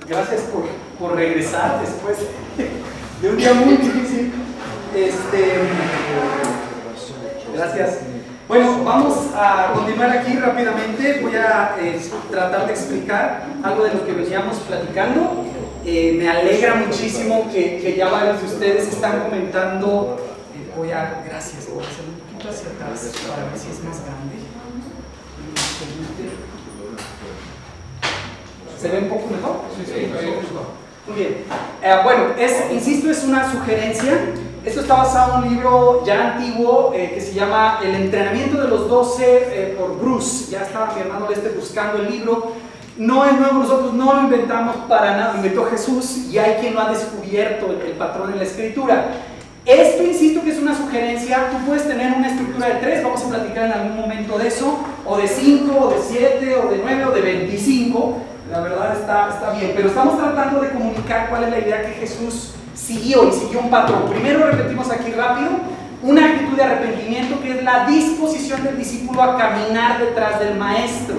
Gracias por regresar después de un día muy difícil. Gracias. Bueno, vamos a continuar aquí rápidamente. Voy a tratar de explicar algo de lo que veníamos platicando. Me alegra muchísimo que ya varios de ustedes están comentando. Gracias, voy a hacer un poquito hacia atrás para ver si es más grande. ¿Se ve un poco mejor? Sí. Muy bien. Bueno, insisto, es una sugerencia. Esto está basado en un libro ya antiguo que se llama El entrenamiento de los 12 por Bruce. Ya estaba mi hermano Lester buscando el libro. No es nuevo, nosotros no lo inventamos para nada, lo inventó Jesús y hay quien lo ha descubierto, el patrón en la escritura. Esto, insisto, que es una sugerencia. Tú puedes tener una estructura de 3, vamos a platicar en algún momento de eso, o de 5, o de 7, o de 9, o de 25. La verdad está bien, pero estamos tratando de comunicar cuál es la idea que Jesús siguió, y siguió un patrón. Primero repetimos aquí rápido, una actitud de arrepentimiento que es la disposición del discípulo a caminar detrás del maestro.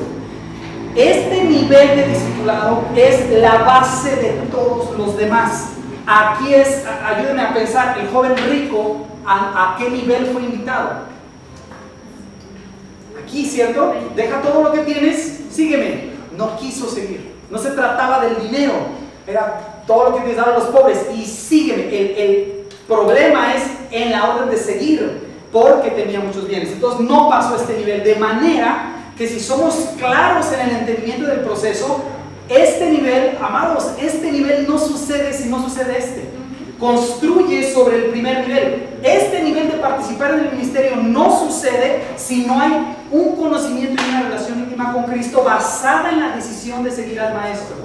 Este nivel de discipulado es la base de todos los demás. Aquí ayúdenme a pensar, el joven rico, ¿a qué nivel fue invitado? Aquí, ¿cierto? Deja todo lo que tienes, sígueme. No quiso seguir. No se trataba del dinero, era todo lo que tienes dar a los pobres y sígueme. El problema es en la orden de seguir, porque tenía muchos bienes. Entonces no pasó a este nivel, de manera que si somos claros en el entendimiento del proceso, este nivel, amados, este nivel no sucede si no sucede este. Construye sobre el primer nivel. Este nivel de participar en el ministerio no sucede si no hay un conocimiento y una relación íntima con Cristo basada en la decisión de seguir al maestro.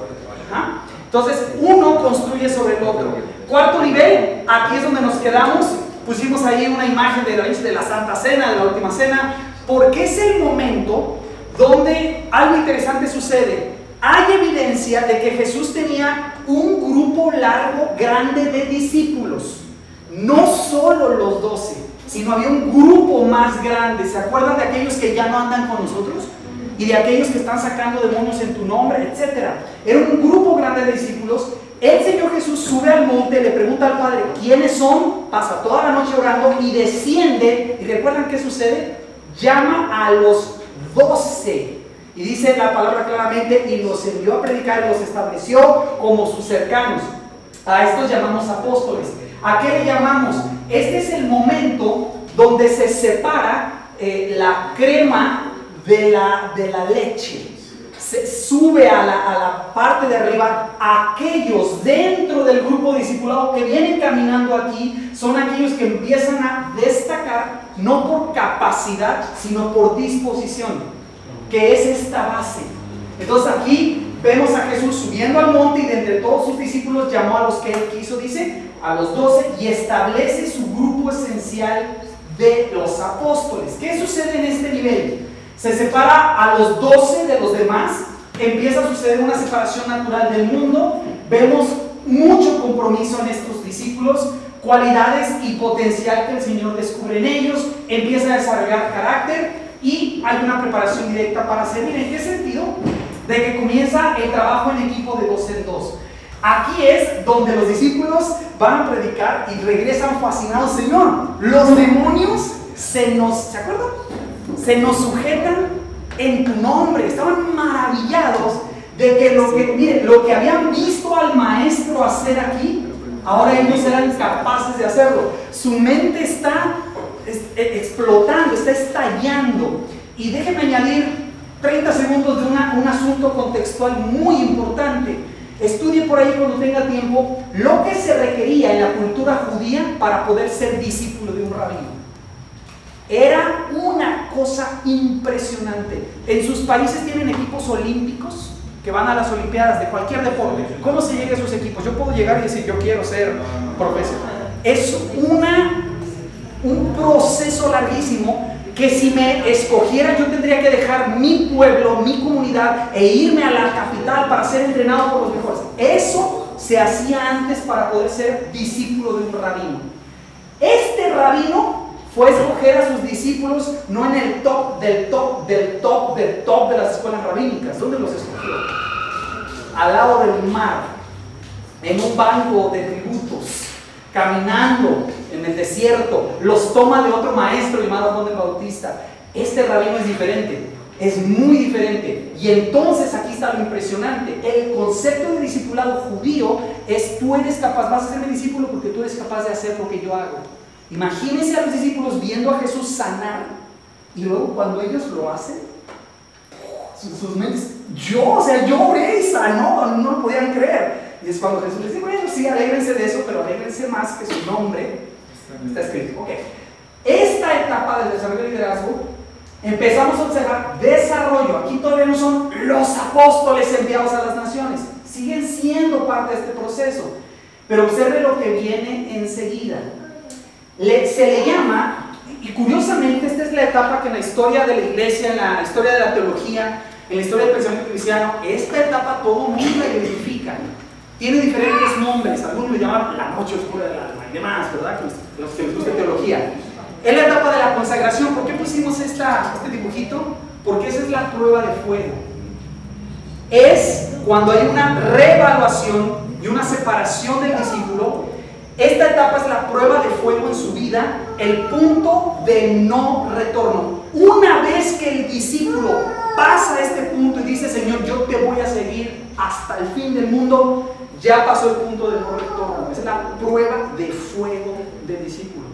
¿Ah? Entonces, uno construye sobre el otro. Cuarto nivel, aquí es donde nos quedamos. Pusimos ahí una imagen de la Santa Cena, de la Última Cena, porque es el momento donde algo interesante sucede. Hay evidencia de que Jesús tenía un grupo largo, grande de discípulos. No solo los 12, sino había un grupo más grande. ¿Se acuerdan de aquellos que ya no andan con nosotros? Y de aquellos que están sacando demonios en tu nombre, etc. Era un grupo grande de discípulos. El Señor Jesús sube al monte, le pregunta al Padre quiénes son, pasa toda la noche orando y desciende. ¿Y recuerdan qué sucede? Llama a los 12. Y dice la palabra claramente, y los envió a predicar y los estableció como sus cercanos. A estos llamamos apóstoles. ¿A qué le llamamos? Este es el momento donde se separa la crema de la leche. Se sube a la parte de arriba. Aquellos dentro del grupo discipulado que vienen caminando aquí son aquellos que empiezan a destacar, no por capacidad, sino por disposición, que es esta base. Entonces aquí vemos a Jesús subiendo al monte y de entre todos sus discípulos llamó a los que él quiso, dice, a los 12, y establece su grupo esencial de los apóstoles. ¿Qué sucede en este nivel? Se separa a los 12 de los demás, empieza a suceder una separación natural del mundo, vemos mucho compromiso en estos discípulos, cualidades y potencial que el Señor descubre en ellos, empieza a desarrollar carácter y hay una preparación directa para servir. ¿En qué sentido? De que comienza el trabajo en equipo de 2 en 2. Aquí es donde los discípulos van a predicar y regresan fascinados. Señor, los demonios ¿se acuerdan? Se nos sujetan en tu nombre. Estaban maravillados de que lo que habían visto al maestro hacer aquí, ahora ellos eran capaces de hacerlo. Su mente está explotando, está estallando. Y déjenme añadir 30 segundos de un asunto contextual muy importante. Estudie por ahí cuando tenga tiempo lo que se requería en la cultura judía para poder ser discípulo de un rabino. Era una cosa impresionante. En sus países tienen equipos olímpicos que van a las olimpiadas de cualquier deporte. ¿Cómo se llega a esos equipos? Yo puedo llegar y decir, yo quiero ser profesional. Es un proceso larguísimo que si me escogiera yo tendría que dejar mi pueblo, mi comunidad e irme a la capital para ser entrenado por los mejores. Eso se hacía antes para poder ser discípulo de un rabino. Este rabino fue a escoger a sus discípulos no en el top del top del top del top de las escuelas rabínicas. ¿Dónde los escogió? al lado del mar, en un banco de tributos, caminando en el desierto, los toma de otro maestro llamado Juan el Bautista. Este rabino es diferente, es muy diferente. Y entonces aquí está lo impresionante. El concepto de discipulado judío es: tú eres capaz, vas a ser mi discípulo porque tú eres capaz de hacer lo que yo hago. Imagínense a los discípulos viendo a Jesús sanar, y luego cuando ellos lo hacen, sus mentes, yo oré y sanó, no lo podían creer. Y es cuando Jesús les dice: bueno, sí, alégrense de eso, pero alégrense más que su nombre está escrito. Ok, esta etapa del desarrollo de liderazgo, empezamos a observar desarrollo. Aquí todavía no son los apóstoles enviados a las naciones, siguen siendo parte de este proceso, pero observe lo que viene enseguida. Se le llama, y curiosamente esta es la etapa que en la historia de la iglesia, en la historia de la teología, en la historia del pensamiento cristiano, esta etapa todo el mundo la identifica. Tiene diferentes nombres, algunos le llaman la noche oscura del alma y demás, ¿verdad? Los que les gusta teología. Es la etapa de la consagración. ¿Por qué pusimos este dibujito? Porque esa es la prueba de fuego. Es cuando hay una reevaluación y una separación del discípulo. Esta etapa es la prueba de fuego en su vida, el punto de no retorno. Una vez que el discípulo pasa este punto y dice: Señor, yo te voy a seguir hasta el fin del mundo, ya pasó el punto de no retorno. Esa es la prueba de fuego del discípulo.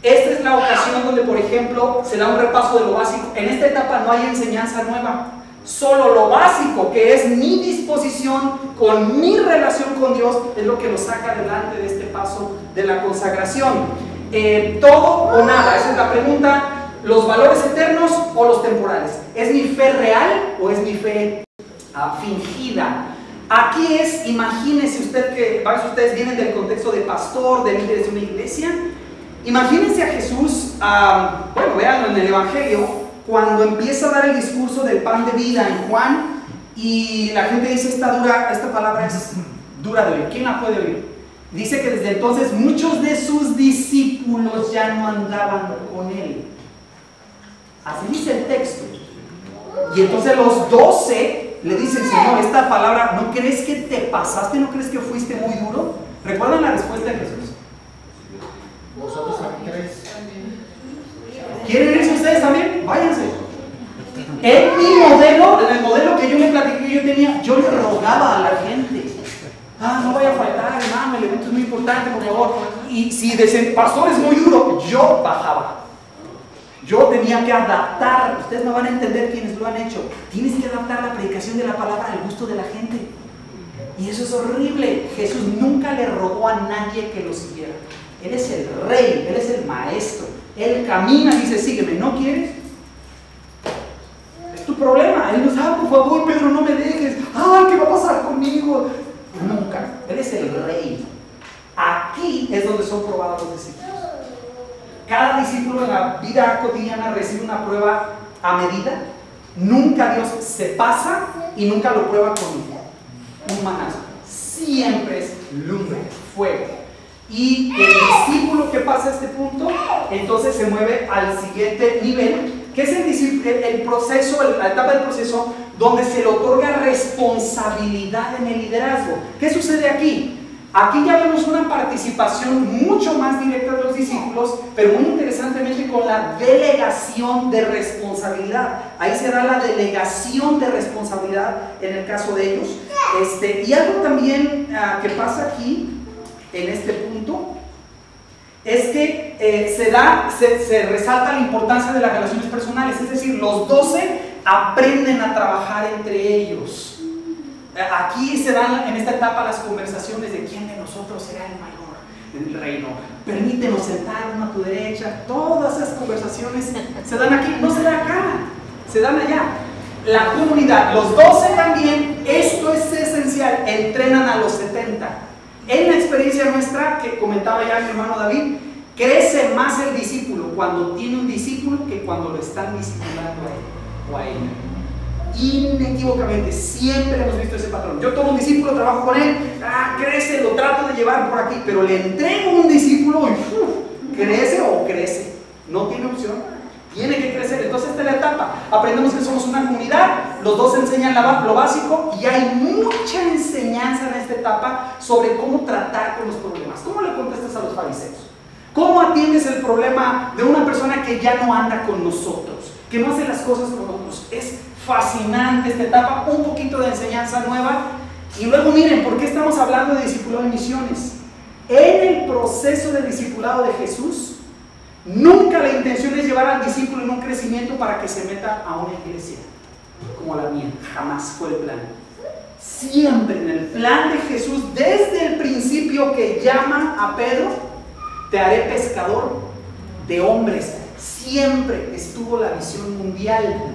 Esta es la ocasión donde, por ejemplo, se da un repaso de lo básico. En esta etapa no hay enseñanza nueva, solo lo básico, que es mi disposición con mi relación con Dios, es lo que nos saca adelante de este paso de la consagración. Todo o nada, esa es la pregunta. ¿Los valores eternos o los temporales? ¿Es mi fe real o es mi fe fingida? Aquí es, imagínense usted que varios de ustedes vienen del contexto de pastor, de líderes de una iglesia. Imagínense a Jesús, bueno, véanlo en el Evangelio, cuando empieza a dar el discurso del pan de vida en Juan, y la gente dice: esta palabra es dura de oír. ¿Quién la puede oír? Dice que desde entonces muchos de sus discípulos ya no andaban con él. Así dice el texto. Y entonces los 12 le dicen: Señor, esta palabra, ¿no crees que te pasaste? ¿No crees que fuiste muy duro? ¿Recuerdan la respuesta de Jesús? ¿Vosotros también creéis? ¿Quieren irse ustedes también? Váyanse. En mi modelo, en el modelo que yo le platiqué que yo tenía, yo le rogaba a la gente: no vaya a faltar, hermano, el evento es muy importante, por favor. Y si el pastor es muy duro, yo bajaba. Yo tenía que adaptar. Ustedes me van a entender quienes lo han hecho. Tienes que adaptar la predicación de la palabra al gusto de la gente. Y eso es horrible. Jesús nunca le rogó a nadie que lo siguiera. Él es el rey, Él es el maestro. Él camina y dice: sígueme. ¿No quieres? Es tu problema. Él nos dice: por favor, Pedro, no me dejes. ¿Qué va a pasar conmigo? Nunca. Él es el rey. Aquí es donde son probados los discípulos. Cada discípulo en la vida cotidiana recibe una prueba a medida. Nunca Dios se pasa y nunca lo prueba con un manazo. Siempre es lumbre, fuego. Y el discípulo que pasa este punto, entonces se mueve al siguiente nivel, que es el proceso, la etapa del proceso donde se le otorga responsabilidad en el liderazgo. ¿Qué sucede aquí? Aquí ya vemos una participación mucho más directa de los discípulos, pero muy interesantemente con la delegación de responsabilidad. Ahí se da la delegación de responsabilidad en el caso de ellos. Y algo también que pasa aquí, en este punto, es que se resalta la importancia de las relaciones personales. Es decir, los 12 aprenden a trabajar entre ellos. Aquí se dan en esta etapa las conversaciones de quién de nosotros será el mayor en el reino. Permítenos sentarnos a tu derecha. Todas esas conversaciones se dan aquí, no se dan acá, se dan allá. La comunidad, los 12 también, esto es esencial, entrenan a los 70. En la experiencia nuestra, que comentaba ya mi hermano David, crece más el discípulo cuando tiene un discípulo que cuando lo están discipulando a él o a ella. Inequívocamente, siempre hemos visto ese patrón. Yo tomo un discípulo, trabajo con él, crece, lo trato de llevar por aquí, pero le entrego un discípulo y crece o crece. No tiene opción, tiene que crecer. Entonces esta es la etapa. Aprendemos que somos una comunidad, los dos enseñan lo básico y hay mucha enseñanza en esta etapa sobre cómo tratar con los problemas. ¿Cómo le contestas a los fariseos? ¿Cómo atiendes el problema de una persona que ya no anda con nosotros, que no hace las cosas con nosotros? Es fascinante esta etapa, un poquito de enseñanza nueva. Y luego miren, ¿por qué estamos hablando de discipulado y misiones? En el proceso de discipulado de Jesús, nunca la intención es llevar al discípulo en un crecimiento para que se meta a una iglesia como la mía. Jamás fue el plan. Siempre en el plan de Jesús, desde el principio que llama a Pedro, te haré pescador de hombres. Siempre estuvo la visión mundial.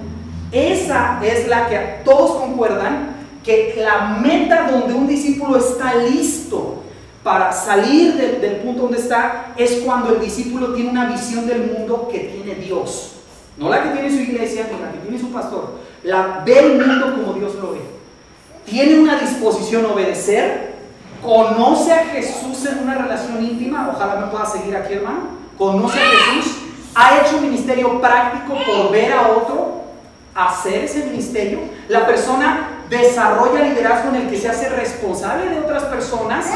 Esa es la que todos concuerdan, que la meta donde un discípulo está listo para salir del punto donde está es cuando el discípulo tiene una visión del mundo que tiene Dios. No la que tiene su iglesia, ni la que tiene su pastor. Ve el mundo como Dios lo ve. Tiene una disposición a obedecer. Conoce a Jesús en una relación íntima. Ojalá me pueda seguir aquí, hermano. Conoce a Jesús. Ha hecho un ministerio práctico por ver a otro hacer ese ministerio. La persona desarrolla liderazgo en el que se hace responsable de otras personas.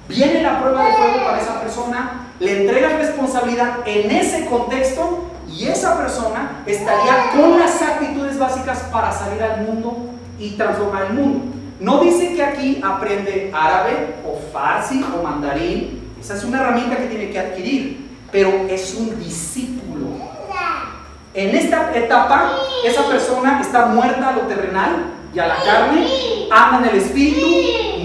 Viene la prueba de fuego para esa persona, le entregas responsabilidad en ese contexto y esa persona estaría con las actitudes básicas para salir al mundo y transformar el mundo. No dice que aquí aprende árabe o farsi o mandarín. Esa es una herramienta que tiene que adquirir, pero es un discípulo. En esta etapa, esa persona está muerta a lo terrenal y a la carne, anda en el espíritu.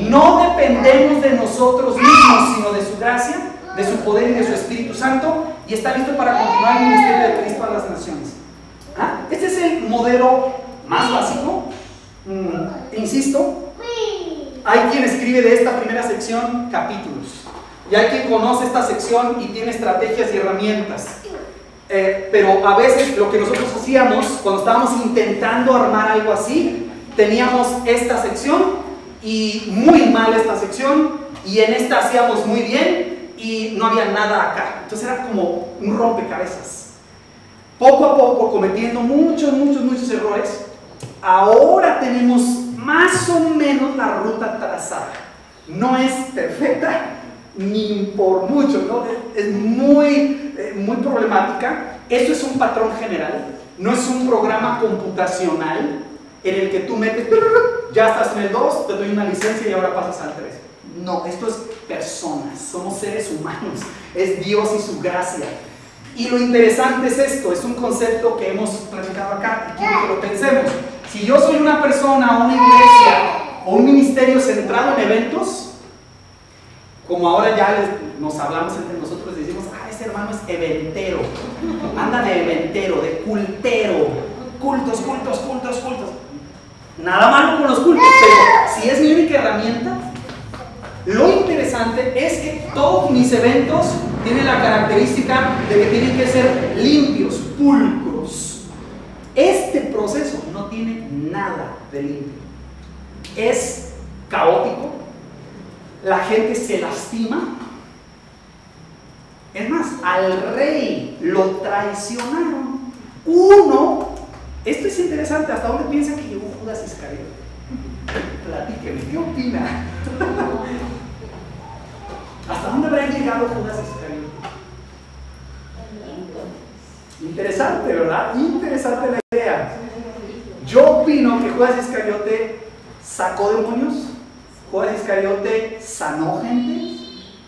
No dependemos de nosotros mismos, sino de su gracia, de su poder y de su Espíritu Santo, y está listo para continuar el ministerio de Cristo a las naciones. Este es el modelo más básico. Insisto, hay quien escribe de esta primera sección capítulos, y hay quien conoce esta sección y tiene estrategias y herramientas. Pero a veces lo que nosotros hacíamos cuando estábamos intentando armar algo así, teníamos esta sección y muy mal esta sección, y en esta hacíamos muy bien y no había nada acá. Entonces era como un rompecabezas. Poco a poco, cometiendo muchos errores, ahora tenemos más o menos la ruta trazada. No es perfecta ni por mucho, ¿no? Es muy problemática. Esto es un patrón general, no es un programa computacional en el que tú metes, ya estás en el 2, te doy una licencia y ahora pasas al 3. No, esto es personas, somos seres humanos, es Dios y su gracia. Y lo interesante es esto, es un concepto que hemos platicado acá y quiero que lo pensemos. Si yo soy una persona, una iglesia o un ministerio centrado en eventos, como ahora ya nos hablamos entre nosotros, decimos, ese hermano es eventero, anda de eventero, de cultero, cultos. Nada malo con los cultos, pero si es mi única herramienta, lo interesante es que todos mis eventos tienen la característica de que tienen que ser limpios, pulcros. Este proceso no tiene nada de limpio, es caótico, la gente se lastima. Es más, al rey lo traicionaron. Esto es interesante, ¿hasta dónde piensa que llegó Judas Iscariote? Platíqueme, ¿qué opina? ¿Hasta dónde habrá llegado Judas Iscariote? Interesante, ¿verdad? Interesante la idea. Yo opino que Judas Iscariote sacó demonios, Judas Iscariote sanó gente.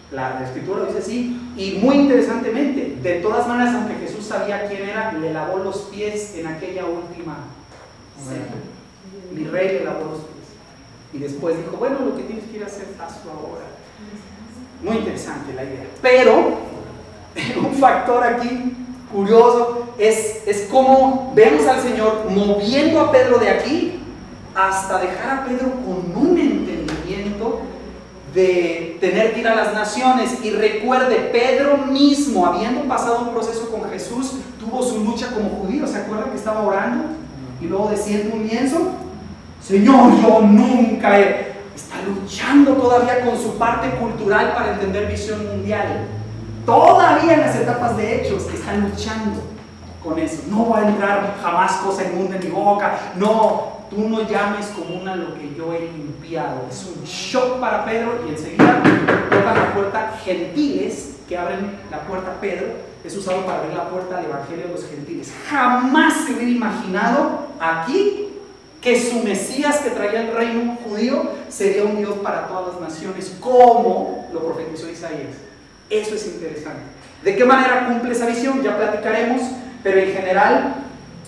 La escritura lo dice así, y muy interesantemente, de todas maneras, aunque Jesús sabía quién era, le lavó los pies en aquella última cena. Mi rey le lavó los pies. Y después dijo, bueno, lo que tienes que ir a hacer, hazlo ahora. Muy interesante la idea. Pero, un factor aquí curioso es cómo vemos al Señor moviendo a Pedro de aquí hasta dejar a Pedro con un entendimiento de tener que ir a las naciones. Y recuerde, Pedro mismo, habiendo pasado un proceso con Jesús, tuvo su lucha como judío. ¿Se acuerdan que estaba orando? Y luego desciende un lienzo. Señor, yo nunca está luchando todavía con su parte cultural para entender visión mundial. Todavía en las etapas de Hechos están luchando con eso. No va a entrar jamás cosa inmunda en mi boca. No, tú no llames común a lo que yo he limpiado. Es un shock para Pedro y enseguida tocan la puerta. Gentiles que abren la puerta a Pedro es usado para abrir la puerta al evangelio de los gentiles. Jamás se hubiera imaginado aquí que su Mesías que traía el reino judío sería un Dios para todas las naciones, como lo profetizó Isaías. Eso es interesante. ¿De qué manera cumple esa visión? Ya platicaremos, pero en general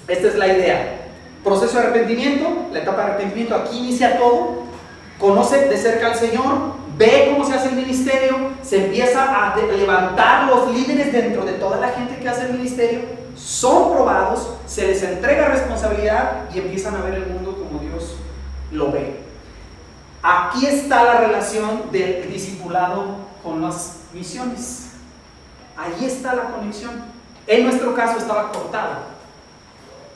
esta es la idea. Proceso de arrepentimiento, la etapa de arrepentimiento, aquí inicia todo. Conoce de cerca al Señor, ve cómo se hace el ministerio, se empieza a levantar los líderes dentro de toda la gente que hace el ministerio, son probados, se les entrega responsabilidad y empiezan a ver el mundo como Dios lo ve. Aquí está la relación del discipulado con las misiones. Ahí está la conexión. En nuestro caso estaba cortado.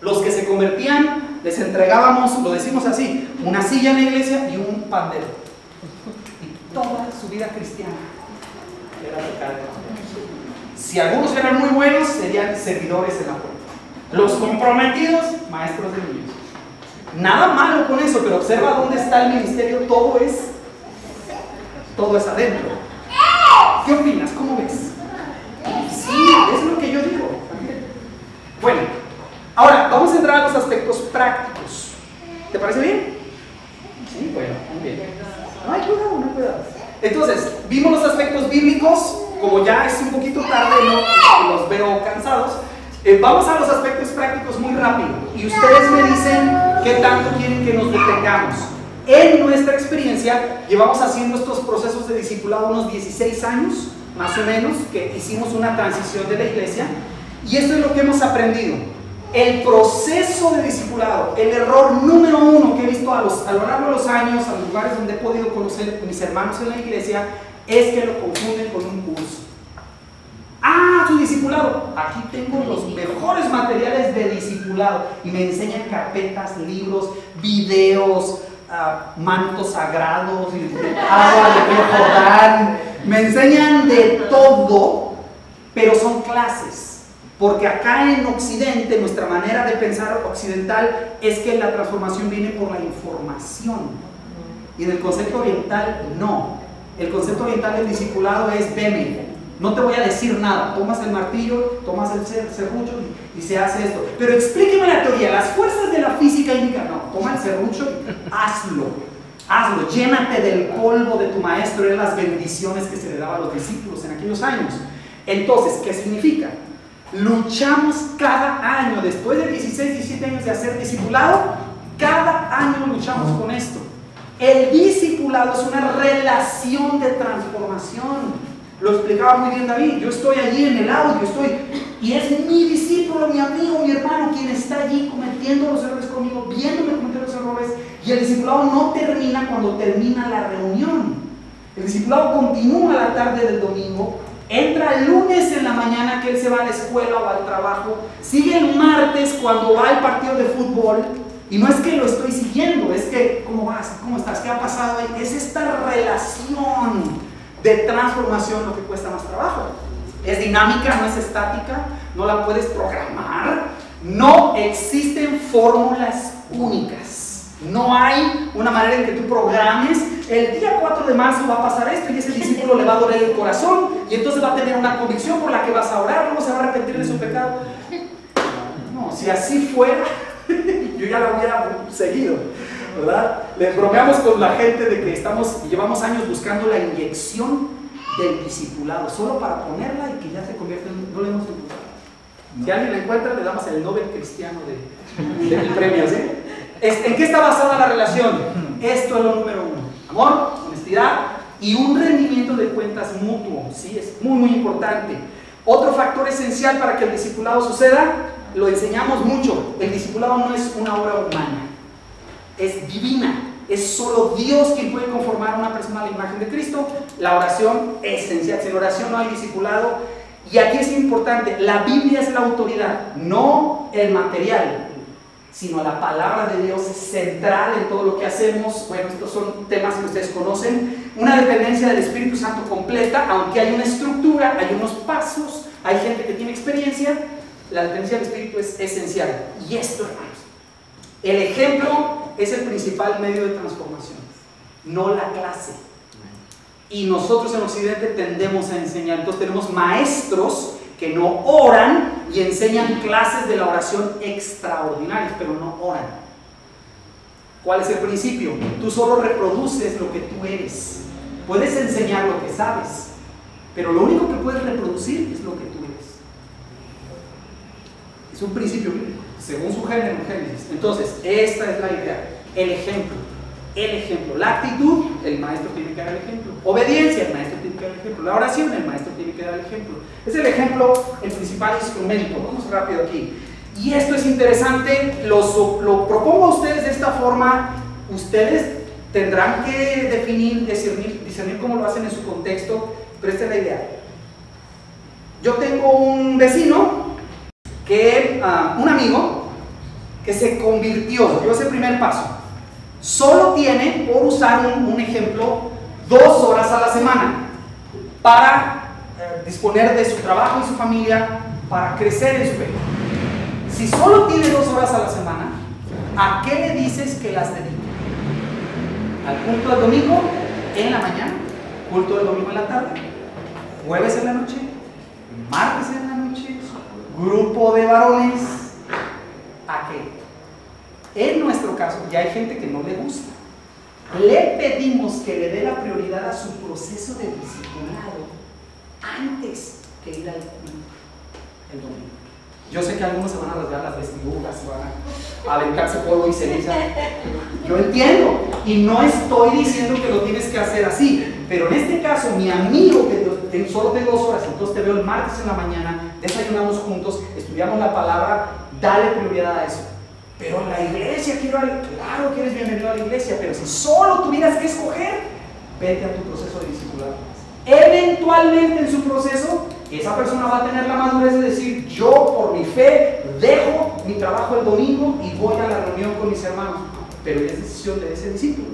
Los que se convertían, les entregábamos, lo decimos así, una silla en la iglesia y un pandero. Y toda su vida cristiana era tocar el pandero. Si algunos eran muy buenos, serían servidores en la puerta. Los comprometidos, maestros de niños. Nada malo con eso, pero observa dónde está el ministerio, todo es adentro. ¿Qué opinas? ¿Cómo ves? Sí, es lo que yo digo. Bueno, ahora vamos a entrar a los aspectos prácticos. ¿Te parece bien? Sí, bueno, muy bien. No hay cuidado, no hay cuidado. Entonces, vimos los aspectos bíblicos. Como ya es un poquito tarde, no los veo cansados, vamos a los aspectos prácticos muy rápido. Y ustedes me dicen qué tanto quieren que nos detengamos. En nuestra experiencia, llevamos haciendo estos procesos de discipulado unos 16 años, más o menos, que hicimos una transición de la iglesia. Y esto es lo que hemos aprendido. El proceso de discipulado, el error número uno que he visto a lo largo de los años, a los lugares donde he podido conocer a mis hermanos en la iglesia, es que lo confunden con un curso. Ah, su discipulado. Aquí tengo los mejores materiales de discipulado y me enseñan carpetas, libros, videos, mantos sagrados, agua de río Jordán. Me enseñan de todo, pero son clases. Porque acá en Occidente, nuestra manera de pensar occidental es que la transformación viene por la información. Y en el concepto oriental, no. El concepto oriental del discipulado es veme, no te voy a decir nada, tomas el martillo, tomas el serrucho y se hace esto. Pero explíqueme la teoría, las fuerzas de la física indican, no, toma el serrucho y hazlo, llénate del polvo de tu maestro, eran las bendiciones que se le daba a los discípulos en aquellos años. Entonces, ¿qué significa? Luchamos cada año, después de 16, 17 años de hacer discipulado, cada año luchamos con esto. El discipulado es una relación de transformación. Lo explicaba muy bien David. Yo estoy allí en el audio, y es mi discípulo, mi amigo, mi hermano, quien está allí cometiendo los errores conmigo, viéndome cometer los errores. Y el discipulado no termina cuando termina la reunión. El discipulado continúa la tarde del domingo, entra el lunes en la mañana que él se va a la escuela o al trabajo, sigue el martes cuando va al partido de fútbol. Y no es que lo estoy siguiendo, es que, ¿cómo vas? ¿Cómo estás? ¿Qué ha pasado ahí? Es esta relación de transformación lo que cuesta más trabajo. Es dinámica, no es estática, no la puedes programar, no existen fórmulas únicas. No hay una manera en que tú programes, el día 4 de marzo va a pasar esto y ese discípulo le va a doler el corazón y entonces va a tener una convicción por la que vas a orar, luego se va a arrepentir de su pecado. No, si así fuera, yo ya lo hubiera seguido, ¿verdad? Les bromeamos con la gente de que llevamos años buscando la inyección del discipulado, solo para ponerla y que ya se convierta en, no le hemos encontrado. Si alguien la encuentra, le damos el Nobel cristiano del premio, ¿sí? ¿En qué está basada la relación? Esto es lo número uno: amor, honestidad y un rendimiento de cuentas mutuo, ¿sí? Es muy, muy importante. Otro factor esencial para que el discipulado suceda, lo enseñamos mucho: el discipulado no es una obra humana, es divina. Es solo Dios quien puede conformar a una persona a la imagen de Cristo. La oración es esencial, sin oración no hay discipulado. Y aquí es importante, la Biblia es la autoridad, no el material, sino la palabra de Dios es central en todo lo que hacemos. Bueno, estos son temas que ustedes conocen. Una dependencia del Espíritu Santo completa, aunque hay una estructura, hay unos pasos, hay gente que tiene experiencia. la dependencia del Espíritu es esencial. Y esto, hermanos, el ejemplo es el principal medio de transformación, no la clase. Y nosotros en Occidente tendemos a enseñar. Entonces tenemos maestros que no oran y enseñan clases de la oración extraordinarias, pero no oran. ¿Cuál es el principio? Tú solo reproduces lo que tú eres. Puedes enseñar lo que sabes, pero lo único que puedes reproducir es lo que tú eres. Es un principio bíblico, según su género en Génesis. Entonces, esta es la idea. El ejemplo. La actitud, el maestro tiene que dar el ejemplo. Obediencia, el maestro tiene que dar el ejemplo. La oración, el maestro tiene que dar el ejemplo. Es el ejemplo el principal instrumento. Vamos rápido aquí. Y esto es interesante, lo propongo a ustedes de esta forma. Ustedes tendrán que discernir cómo lo hacen en su contexto, pero esta es la idea. Yo tengo un vecino, un amigo, que se convirtió, dio ese primer paso. Solo tiene, por usar un ejemplo, 2 horas a la semana para disponer de su trabajo y su familia, para crecer en su fe. Si solo tiene 2 horas a la semana, ¿a qué le dices que las dedique? ¿Al culto del domingo en la mañana? ¿Culto del domingo en la tarde? ¿Jueves en la noche? ¿Martes en la noche? ¿Grupo de varones? ¿A qué? En nuestro caso, ya hay gente que no le gusta. Le pedimos que le dé la prioridad a su proceso de discipulado antes que ir al culto el domingo. Yo sé que algunos se van a rasgar las vestiduras, se van a aventarse polvo y ceniza. Yo entiendo, y no estoy diciendo que lo tienes que hacer así, pero en este caso, mi amigo que solo de 2 horas, entonces te veo el martes en la mañana, desayunamos juntos, estudiamos la palabra, dale prioridad a eso. Pero en la iglesia, claro que eres bienvenido a la iglesia, pero si solo tuvieras que escoger, vete a tu proceso de discipulado. Eventualmente en su proceso, esa persona va a tener la madurez de decir: yo por mi fe dejo mi trabajo el domingo y voy a la reunión con mis hermanos. Pero es decisión de ese discípulo.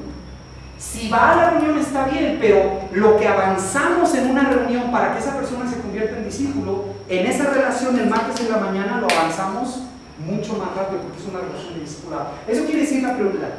Si va a la reunión está bien, pero lo que avanzamos en una reunión para que esa persona se convierta en discípulo, en esa relación el martes en la mañana lo avanzamos mucho más rápido porque es una relación de discipulado. Eso quiere decir la prioridad,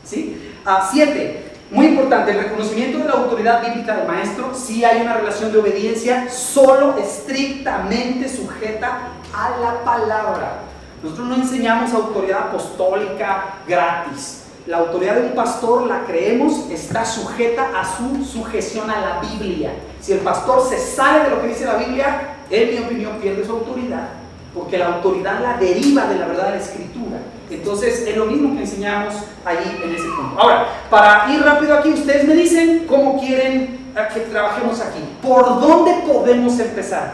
¿sí? 7. Muy importante, el reconocimiento de la autoridad bíblica del maestro. Sí hay una relación de obediencia, solo estrictamente sujeta a la palabra. Nosotros no enseñamos autoridad apostólica gratis. La autoridad de un pastor, la creemos, está sujeta a su sujeción a la Biblia. Si el pastor se sale de lo que dice la Biblia, en mi opinión pierde su autoridad, porque la autoridad la deriva de la verdad de la Escritura. Entonces es lo mismo que enseñamos ahí en ese punto. Ahora, para ir rápido aquí, ustedes me dicen cómo quieren que trabajemos aquí. ¿Por dónde podemos empezar?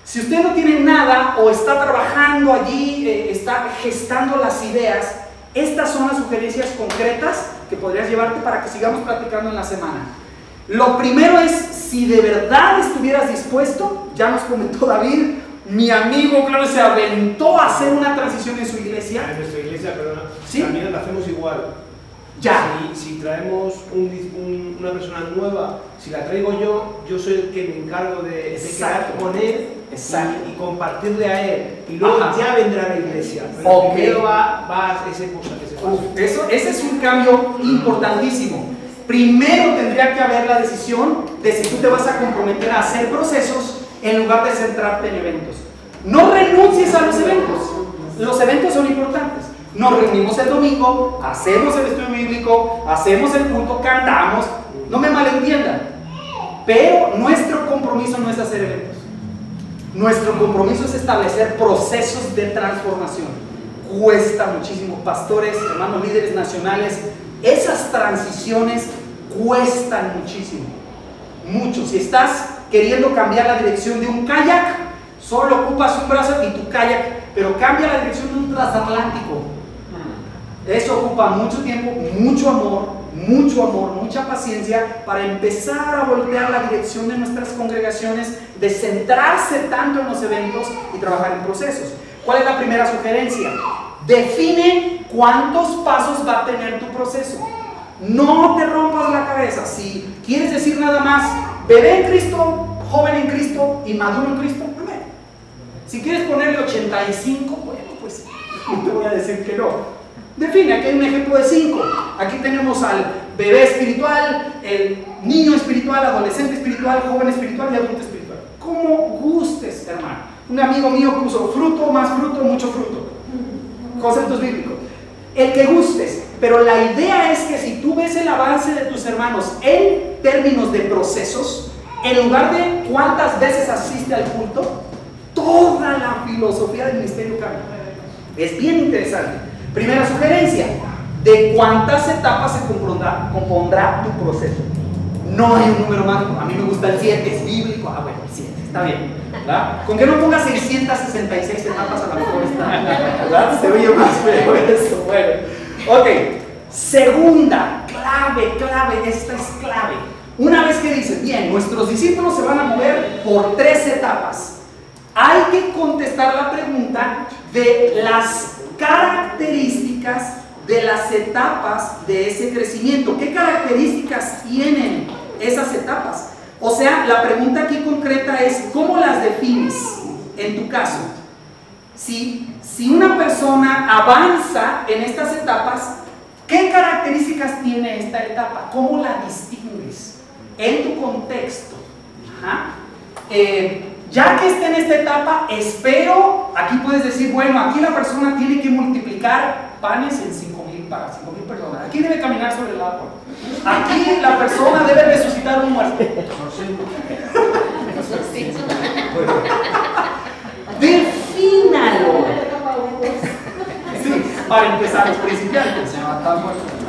Si usted no tiene nada o está trabajando allí, está gestando las ideas, estas son las sugerencias concretas que podrías llevarte para que sigamos platicando en la semana. Lo primero es, si de verdad estuvieras dispuesto, ya nos comentó David, mi amigo, claro, se aventó a hacer una transición en su iglesia. En nuestra iglesia, perdona, ¿sí? También la hacemos igual. Ya. Si traemos una persona nueva, si la traigo yo soy el que me encargo de quedar con él y compartirle a él. Y luego ya vendrá la iglesia. Pero primero va ese paso. Ese es un cambio importantísimo. Primero tendría que haber la decisión de si tú te vas a comprometer a hacer procesos en lugar de centrarte en eventos. No renuncies a los eventos. Los eventos son importantes. Nos reunimos el domingo, hacemos el estudio bíblico, hacemos el culto, cantamos. No me malentiendan. Pero nuestro compromiso no es hacer eventos. Nuestro compromiso es establecer procesos de transformación. Cuesta muchísimo. Pastores, hermanos líderes nacionales, esas transiciones cuestan muchísimo. Mucho. Si estás queriendo cambiar la dirección de un kayak, solo ocupas un brazo y tu kayak, pero cambia la dirección de un transatlántico. Eso ocupa mucho tiempo, mucho amor, mucha paciencia para empezar a voltear la dirección de nuestras congregaciones, de centrarse tanto en los eventos y trabajar en procesos. ¿Cuál es la primera sugerencia? Define cuántos pasos va a tener tu proceso. No te rompas la cabeza. Si quieres decir nada más, bebé en Cristo, joven en Cristo y maduro en Cristo, amén. Si quieres ponerle 85, bueno, pues no te voy a decir que no. Define, aquí hay un ejemplo de 5. Aquí tenemos al bebé espiritual, el niño espiritual, adolescente espiritual, joven espiritual y adulto espiritual. Como gustes, hermano. Un amigo mío puso fruto, más fruto, mucho fruto. Conceptos bíblicos. El que gustes. Pero la idea es que si tú ves el avance de tus hermanos en términos de procesos, en lugar de cuántas veces asiste al culto, toda la filosofía del ministerio cambia. Es bien interesante. Primera sugerencia, ¿de cuántas etapas se compondrá tu proceso? No hay un número mágico. A mí me gusta el 7, es bíblico. Ah, bueno, el 7, está bien, ¿verdad? Con que no ponga 666 etapas, a lo mejor está, ¿verdad? Se oye más feo eso. Bueno, ok. Segunda, clave, esta es clave. Una vez que dices, bien, nuestros discípulos se van a mover por 3 etapas, hay que contestar la pregunta de las características de las etapas de ese crecimiento. ¿Qué características tienen esas etapas? O sea, la pregunta aquí concreta es, ¿cómo las defines en tu caso? Si una persona avanza en estas etapas, ¿qué características tiene esta etapa? ¿Cómo la distingues en tu contexto? Ajá. Ya que esté en esta etapa, espero, aquí puedes decir, bueno, aquí la persona tiene que multiplicar panes en 5,000 para 5,000 personas. Aquí debe caminar sobre el agua. Aquí la persona debe resucitar un muerto. Defínalo. Sí, para empezar los principiantes.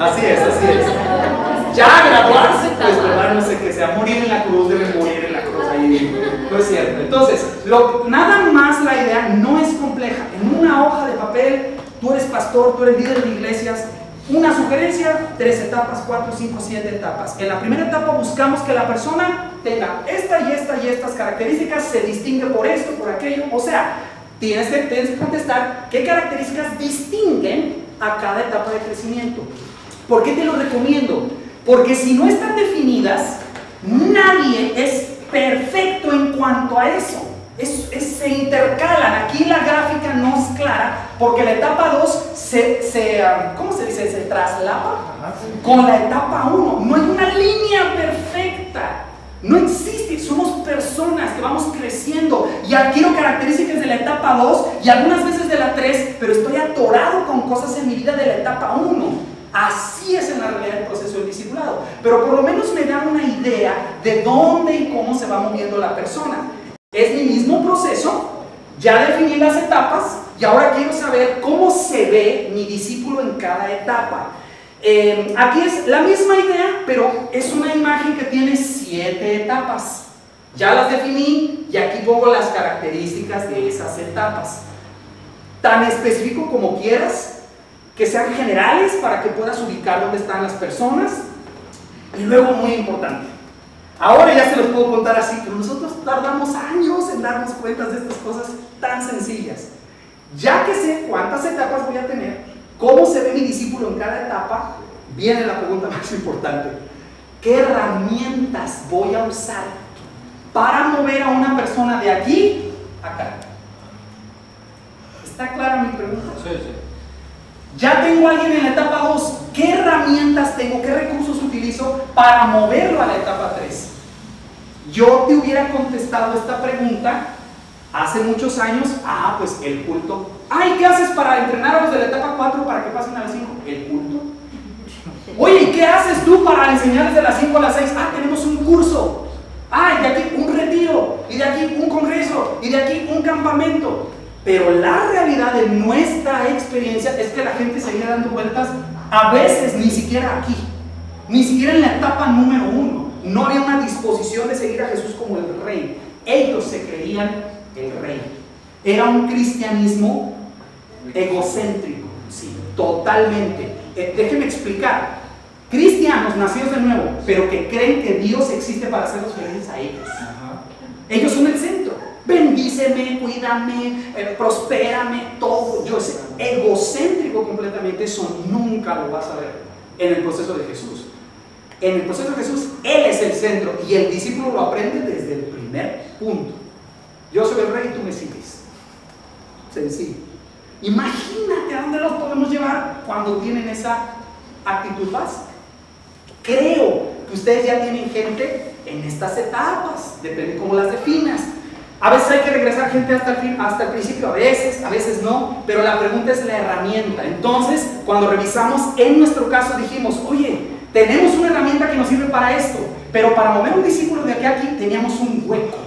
Así es. Ya graduarse, pues verdad, no sé qué sea, morir en la cruz, debe morir en la cruz, ahí no es cierto. Entonces, nada más la idea no es compleja. En una hoja de papel, tú eres pastor, tú eres líder de iglesias, una sugerencia, 3 etapas, 4, 5, 7 etapas. En la primera etapa buscamos que la persona tenga esta y estas características, se distingue por esto, por aquello, o sea, tienes que contestar qué características distinguen a cada etapa de crecimiento. ¿Por qué te lo recomiendo? Porque si no están definidas, nadie es perfecto en cuanto a eso. Se intercalan. Aquí la gráfica no es clara porque la etapa 2 ¿cómo se dice? Se traslapa con la etapa 1. No hay una línea perfecta. No existe. Somos personas que vamos creciendo y adquiero características de la etapa 2 y algunas veces de la 3, pero estoy atorado con cosas en mi vida de la etapa 1. Así es en la realidad el proceso del discipulado, pero por lo menos me da una idea de dónde y cómo se va moviendo la persona. Es mi mismo proceso, ya definí las etapas y ahora quiero saber cómo se ve mi discípulo en cada etapa. Aquí es la misma idea, pero es una imagen que tiene 7 etapas. Ya las definí y aquí pongo las características de esas etapas. Tan específico como quieras, que sean generales para que puedas ubicar dónde están las personas. Y luego, muy importante, ahora ya se los puedo contar así, pero nosotros tardamos años en darnos cuenta de estas cosas tan sencillas. Ya que sé cuántas etapas voy a tener, cómo se ve mi discípulo en cada etapa, viene la pregunta más importante: ¿qué herramientas voy a usar para mover a una persona de aquí a acá? ¿Está clara mi pregunta? Sí. Ya tengo a alguien en la etapa 2, ¿qué herramientas tengo, qué recursos utilizo para moverlo a la etapa 3? Yo te hubiera contestado esta pregunta hace muchos años, pues el culto. ¿Y qué haces para entrenar a los de la etapa 4 para que pasen a las 5? El culto. Oye, ¿y qué haces tú para enseñarles de las 5 a las 6? Tenemos un curso. Y de aquí un retiro, y de aquí un congreso, y de aquí un campamento. Pero la realidad de nuestra experiencia es que la gente seguía dando vueltas, a veces ni siquiera aquí, ni siquiera en la etapa número 1. No había una disposición de seguir a Jesús como el rey. Ellos se creían el rey. Era un cristianismo egocéntrico, sí, totalmente. Déjenme explicar. Cristianos nacidos de nuevo, pero que creen que Dios existe para hacerlos felices a ellos. Ellos son el centro. Bendíceme, cuídame, prospérame, todo. Yo sé, egocéntrico completamente, eso nunca lo vas a ver en el proceso de Jesús. En el proceso de Jesús, Él es el centro y el discípulo lo aprende desde el primer punto. Yo soy el rey y tú me sigues. sencillo. Imagínate a dónde los podemos llevar cuando tienen esa actitud básica. Creo que ustedes ya tienen gente en estas etapas, depende cómo las definas. A veces hay que regresar gente hasta el principio, a veces no, pero la pregunta es la herramienta. Entonces, cuando revisamos, en nuestro caso dijimos, oye, tenemos una herramienta que nos sirve para esto, pero para mover un discípulo de aquí a aquí teníamos un hueco,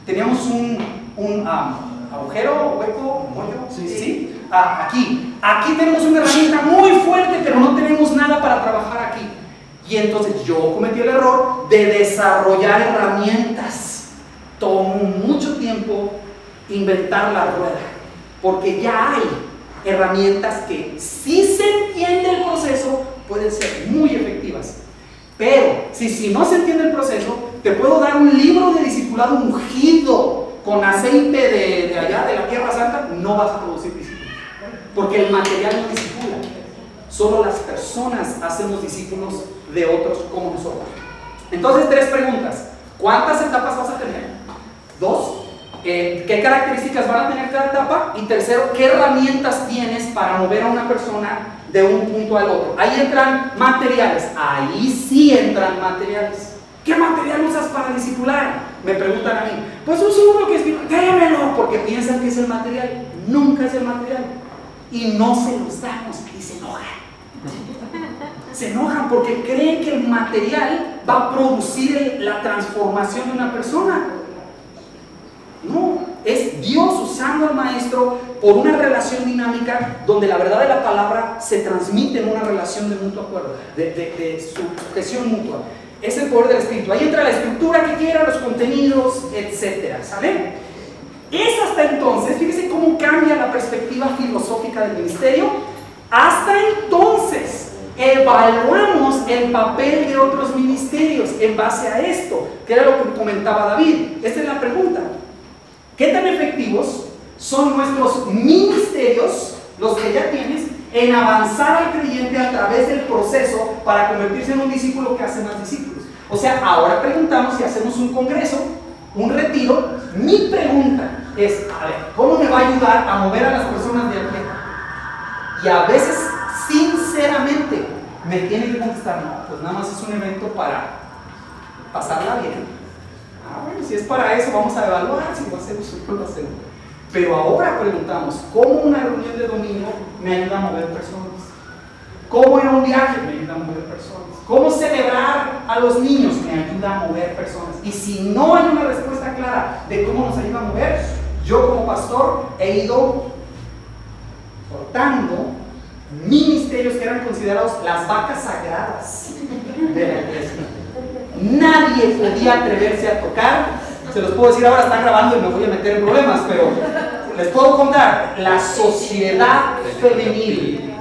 teníamos un agujero, hueco, mollo, ¿sí? Aquí tenemos una herramienta muy fuerte, pero no tenemos nada para trabajar aquí. Y entonces yo cometí el error de desarrollar herramientas. Tomó mucho tiempo inventar la rueda, porque ya hay herramientas que, si se entiende el proceso, pueden ser muy efectivas. Pero si no se entiende el proceso, te puedo dar un libro de discipulado ungido con aceite de allá, de la Tierra Santa, no vas a producir discípulos, porque el material no discipula. Solo las personas hacemos discípulos de otros como nosotros. Entonces, 3 preguntas. ¿Cuántas etapas vas a tener? 2, ¿qué características van a tener cada etapa? Y tercero, ¿qué herramientas tienes para mover a una persona de un punto al otro? Ahí entran materiales, ahí sí entran materiales. ¿Qué material usas para discipular? Me preguntan a mí. Pues uso uno que es, démelo, porque piensan que es el material. Nunca es el material. Y no se los damos y se enojan. Se enojan porque creen que el material va a producir la transformación de una persona. No, es Dios usando al maestro por una relación dinámica donde la verdad de la palabra se transmite en una relación de mutuo acuerdo, de sujeción mutua. Es el poder del Espíritu. Ahí entra la estructura que quiera, los contenidos, etcétera, ¿sale? Es hasta entonces, fíjese cómo cambia la perspectiva filosófica del ministerio. Hasta entonces evaluamos el papel de otros ministerios en base a esto, que era lo que comentaba David. Esta es la pregunta. ¿Qué tan efectivos son nuestros ministerios, los que ya tienes, en avanzar al creyente a través del proceso para convertirse en un discípulo que hace más discípulos? O sea, ahora preguntamos si hacemos un congreso, un retiro. Mi pregunta es, a ver, ¿cómo me va a ayudar a mover a las personas de aquí? Y a veces, sinceramente, me tienen que contestar, no, pues nada más es un evento para pasarla bien. Bueno, si es para eso, vamos a evaluar si lo hacemos o no lo hacemos. Pero ahora preguntamos, ¿cómo una reunión de domingo me ayuda a mover personas? ¿Cómo ir a un viaje me ayuda a mover personas? ¿Cómo celebrar a los niños me ayuda a mover personas? Y si no hay una respuesta clara de cómo nos ayuda a mover, yo como pastor he ido cortando ministerios que eran considerados las vacas sagradas de la iglesia. Nadie podía atreverse a tocar. Se los puedo decir ahora, están grabando y me voy a meter en problemas, pero les puedo contar. La sociedad femenil